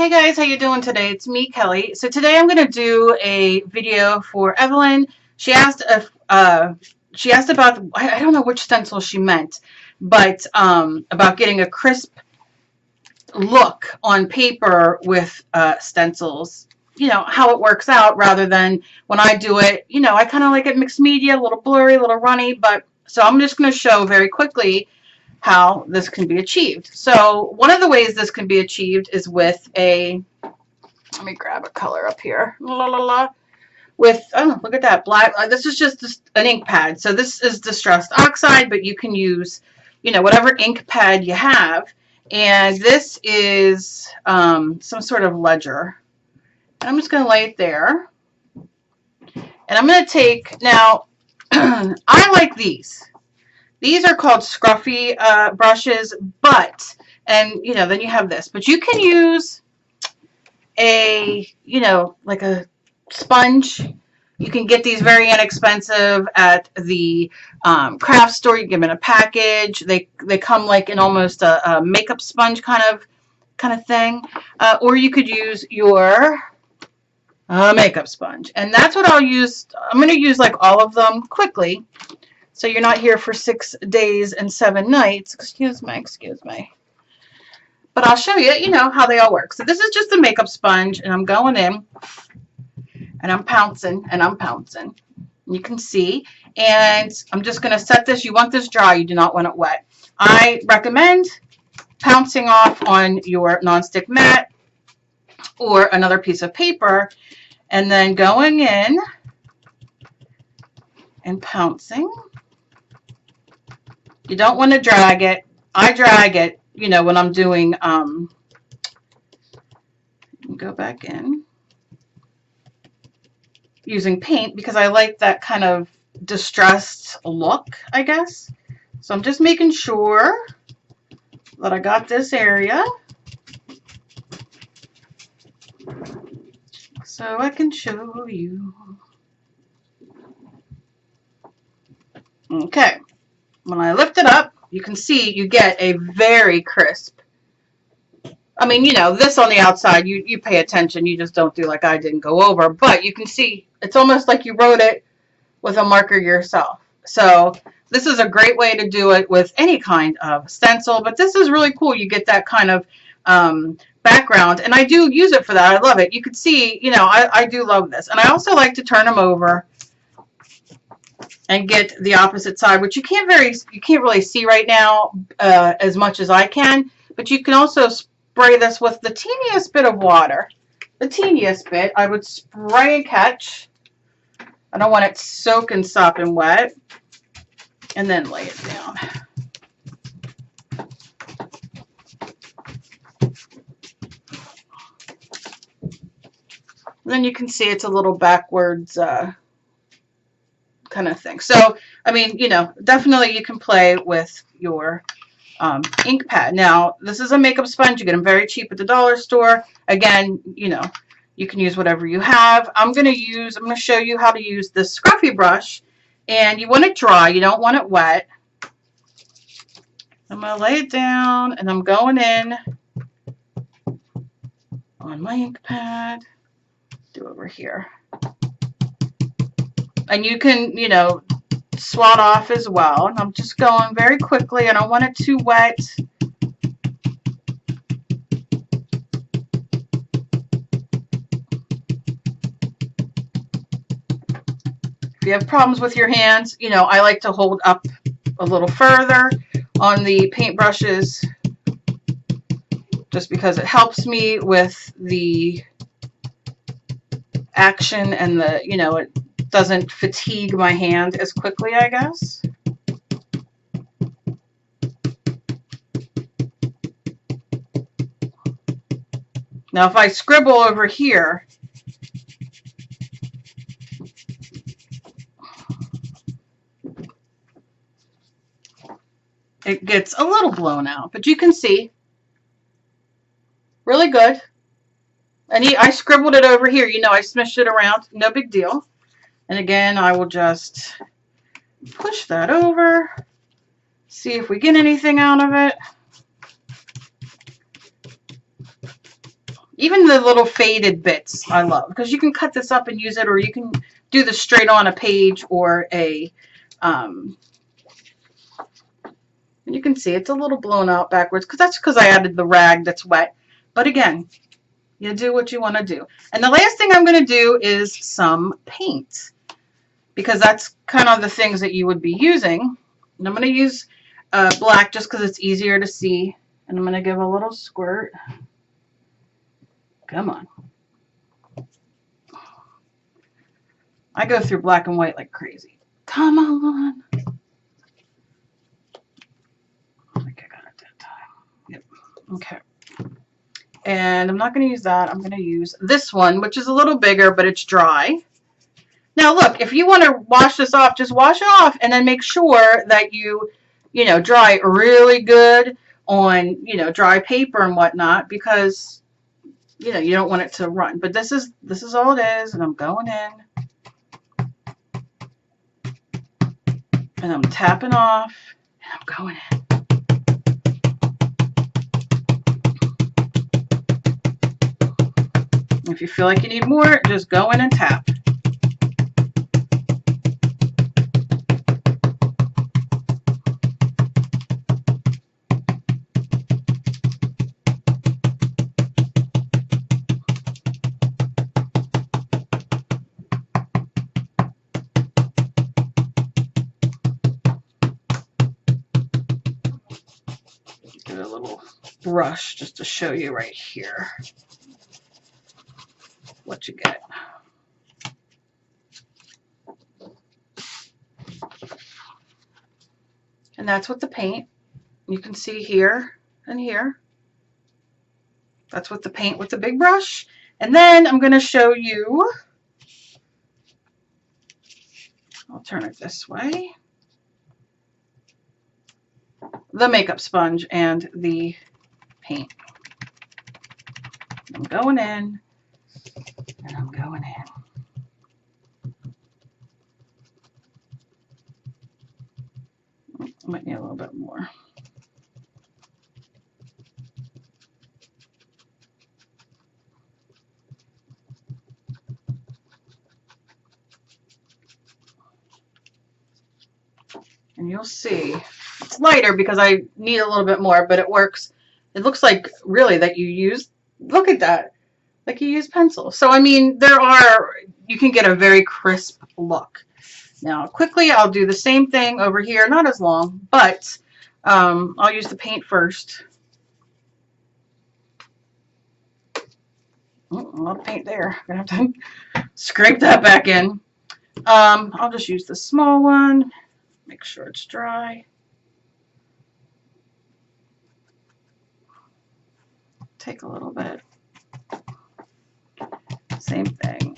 Hey guys, how you doing today? It's me, Kelly. So today I'm going to do a video for Evelyn. She asked if she asked about, I don't know which stencil she meant, but about getting a crisp look on paper with stencils. You know, how it works out rather than when I do it, you know, I kind of like it mixed media, a little blurry, a little runny, but so I'm just going to show very quickly how this can be achieved. So one of the ways this can be achieved is with a, let me grab a color up here, with, oh, look at that, black, this is just an ink pad. So this is distressed oxide, but you can use, you know, whatever ink pad you have. And this is some sort of ledger. And I'm just going to lay it there. And I'm going to take, now, I like these. These are called scruffy brushes, but, and, you know, then you have this. But you can use a, you know, like a sponge. You can get these very inexpensive at the craft store. You get them in a package. They come like in almost a makeup sponge kind of thing. Or you could use your makeup sponge. And that's what I'll use. I'm going to use like all of them quickly. So you're not here for 6 days and 7 nights. Excuse me. But I'll show you, you know, how they all work. So this is just a makeup sponge, and I'm going in, and I'm pouncing, and I'm pouncing. You can see. And I'm just going to set this. You want this dry. You do not want it wet. I recommend pouncing off on your nonstick mat or another piece of paper, and then going in and pouncing. You don't want to drag it. I drag it, you know, when I'm doing, go back in, using paint because I like that kind of distressed look, I guess. So I'm just making sure that I got this area so I can show you. Okay. When I lift it up, you can see you get a very crisp. I mean, you know, this on the outside, you pay attention. You just don't do like I didn't go over. But you can see it's almost like you wrote it with a marker yourself. So this is a great way to do it with any kind of stencil. But this is really cool. You get that kind of background. And I do use it for that. I love it. You can see, you know, I do love this. And I also like to turn them over and get the opposite side, which you can't really see right now as much as I can, but you can also spray this with the teeniest bit of water. The teeniest bit. I would spray and catch. I don't want it soaking sopping wet. And then lay it down. And then you can see it's a little backwards kind of thing. So, I mean, you know, definitely you can play with your ink pad. Now, this is a makeup sponge. You get them very cheap at the dollar store. Again, you know, you can use whatever you have. I'm going to show you how to use this scruffy brush. And you want it dry. You don't want it wet. I'm going to lay it down, and I'm going in on my ink pad. Do over here. And you can, you know, swat off as well. And I'm just going very quickly. I don't want it too wet. If you have problems with your hands, you know, I like to hold up a little further on the paint brushes just because it helps me with the action and the, you know, it doesn't fatigue my hand as quickly, I guess. Now, if I scribble over here, it gets a little blown out, but you can see, really good. And I scribbled it over here. You know, I smushed it around. No big deal. And again, I will just push that over, see if we get anything out of it. Even the little faded bits I love, because you can cut this up and use it, or you can do this straight on a page or a, you can see it's a little blown out backwards, because that's because I added the rag that's wet. But again, you do what you want to do. And the last thing I'm going to do is some paint, because that's kind of the things that you would be using. And I'm going to use black just because it's easier to see. And I'm going to give a little squirt. Come on. I go through black and white like crazy. Come on. I think I got it that time. Yep. Okay. And I'm not going to use that. I'm going to use this one, which is a little bigger, but it's dry. Now, look, if you want to wash this off, just wash it off and then make sure that you dry it really good on, dry paper and whatnot, because, you don't want it to run. But this is all it is, and I'm going in. And I'm tapping off, and I'm going in. If you feel like you need more, just go in and tap. Get a little brush just to show you right here what you get. And that's with the paint. You can see here and here. That's with the paint with the big brush. And then I'm going to show you, I'll turn it this way, the makeup sponge and the paint. I'm going in, and I'm going in. I might need a little bit more. And you'll see it's lighter because I need a little bit more, but it works. It looks like really that you use, look at that, like you use pencil. So I mean, you can get a very crisp look. Now quickly I'll do the same thing over here, not as long, but I'll use the paint first. Oh, a lot of paint there. I'm gonna have to scrape that back in. I'll just use the small one. Make sure it's dry. Take a little bit. Same thing.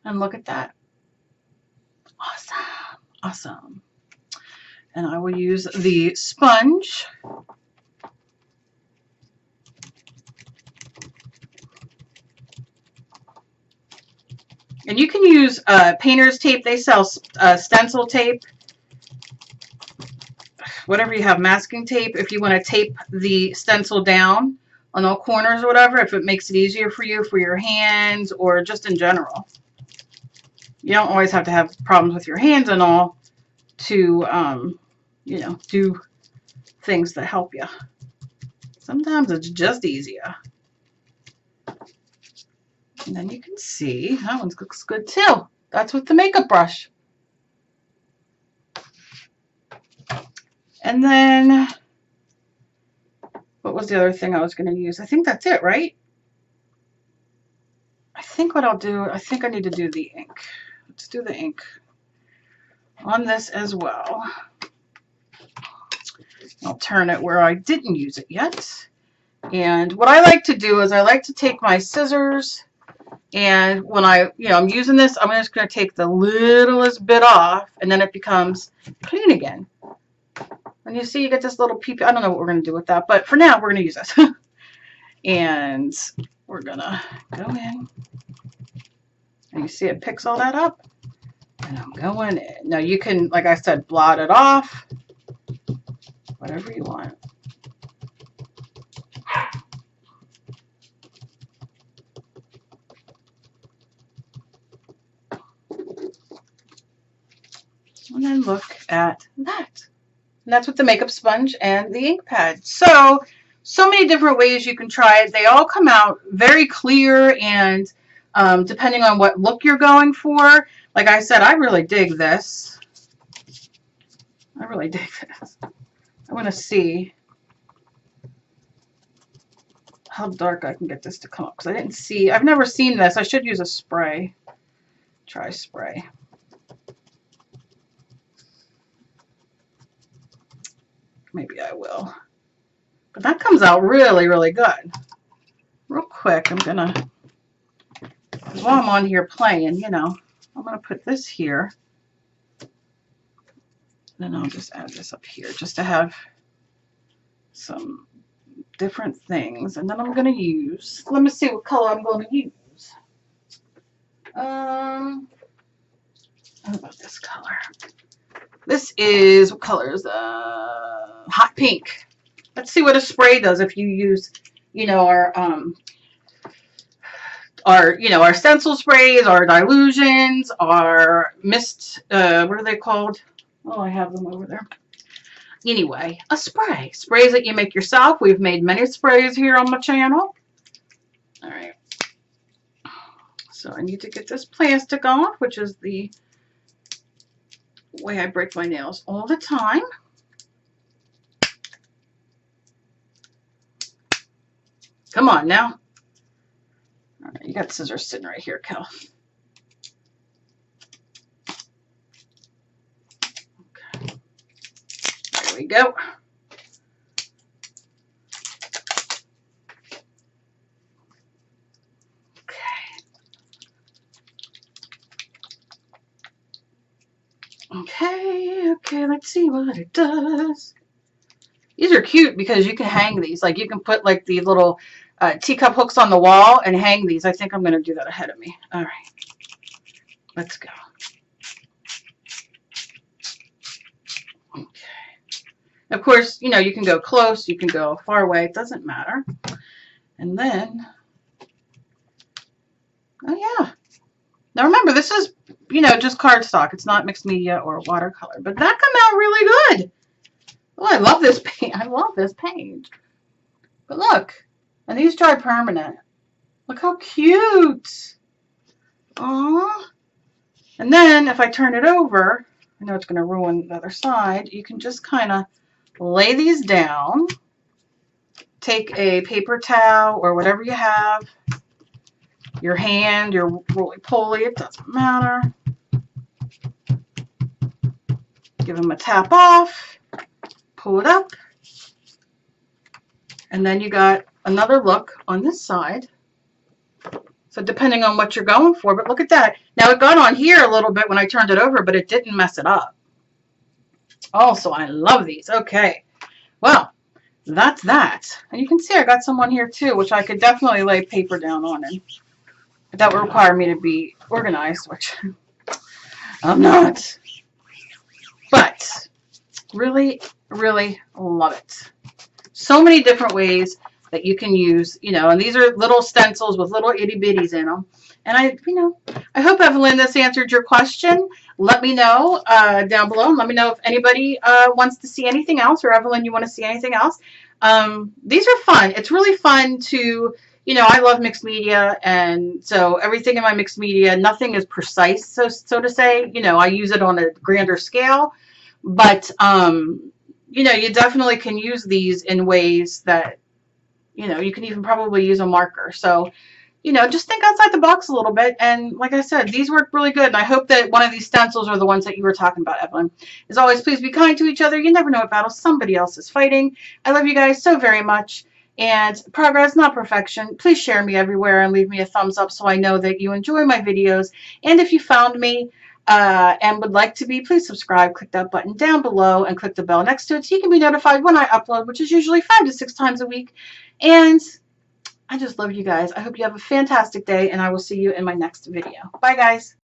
And look at that. Awesome. Awesome. And I will use the sponge. And you can use painter's tape. They sell stencil tape. Whatever you have, masking tape. If you want to tape the stencil down on all corners or whatever, if it makes it easier for you for your hands or just in general. You don't always have to have problems with your hands and all to, do things that help you. Sometimes it's just easier. And then you can see that one looks good too. That's with the makeup brush. And then, what was the other thing I was going to use? I think that's it, right? I think what I'll do, I think I need to do the ink. Let's do the ink on this as well. I'll turn it where I didn't use it yet. And what I like to do is I like to take my scissors, and when I'm using this, I'm just going to take the littlest bit off, and then it becomes clean again. And you see you get this little peep. I don't know what we're going to do with that, but for now we're going to use this. And we're going to go in. And you see it picks all that up. And I'm going in. Now you can, like I said, blot it off. Whatever you want. And then look at that. And that's with the makeup sponge and the ink pad. So many different ways you can try it. They all come out very clear, and depending on what look you're going for. Like I said, I really dig this. I really dig this. I want to see how dark I can get this to come up, because I've never seen this. I should use a spray. Try spray. Maybe I will. But that comes out really, really good. Real quick, I'm gonna, while I'm on here playing, I'm gonna put this here. Then I'll just add this up here just to have some different things. And then I'm gonna use, let me see what color I'm gonna use. How about this color? This is, what color is hot pink. Let's see what a spray does if you use, our stencil sprays, our dilutions, our mist, what are they called? Oh, I have them over there. Anyway, a spray. Sprays that you make yourself. We've made many sprays here on my channel. All right. So I need to get this plastic off, which is the way I break my nails all the time. Come on now. All right, you got scissors sitting right here, Kel. Okay. There we go. Okay, let's see what it does. These are cute because you can hang these. Like, you can put like the little teacup hooks on the wall and hang these. I think I'm going to do that ahead of me. All right, let's go. Okay. Of course, you can go close, you can go far away. It doesn't matter. And then, oh yeah. Now remember, this is, just cardstock. It's not mixed media or watercolor. But that come out really good. Oh, I love this paint. I love this paint. But look, and these dry permanent. Look how cute. Aww. And then if I turn it over, I know it's going to ruin the other side. You can just kind of lay these down. Take a paper towel or whatever you have. Your hand, your roly-poly, it doesn't matter. Give them a tap off. Pull it up. And then you got another look on this side. So depending on what you're going for, but look at that. Now it got on here a little bit when I turned it over, but it didn't mess it up. Oh, so I love these. Okay. Well, that's that. And you can see I got some on here too, which I could definitely lay paper down on it. But that would require me to be organized, which I'm not. But really, really love it. So many different ways that you can use, and these are little stencils with little itty bitties in them. And I hope, Evelyn, this answered your question. Let me know down below. And let me know if anybody wants to see anything else, or Evelyn, you want to see anything else. These are fun. It's really fun to, I love mixed media, and so everything in my mixed media, nothing is precise, so to say. I use it on a grander scale, but you definitely can use these in ways that, you can even probably use a marker. So you know, just think outside the box a little bit. And like I said, these work really good. And I hope that one of these stencils are the ones that you were talking about, Evelyn. As always, please be kind to each other. You never know what battle somebody else is fighting. I love you guys so very much. And progress, not perfection. Please share me everywhere and leave me a thumbs up so I know that you enjoy my videos. And if you found me and would like to be, please subscribe. Click that button down below and click the bell next to it so you can be notified when I upload, which is usually 5 to 6 times a week. And I just love you guys. I hope you have a fantastic day, and I will see you in my next video. Bye, guys.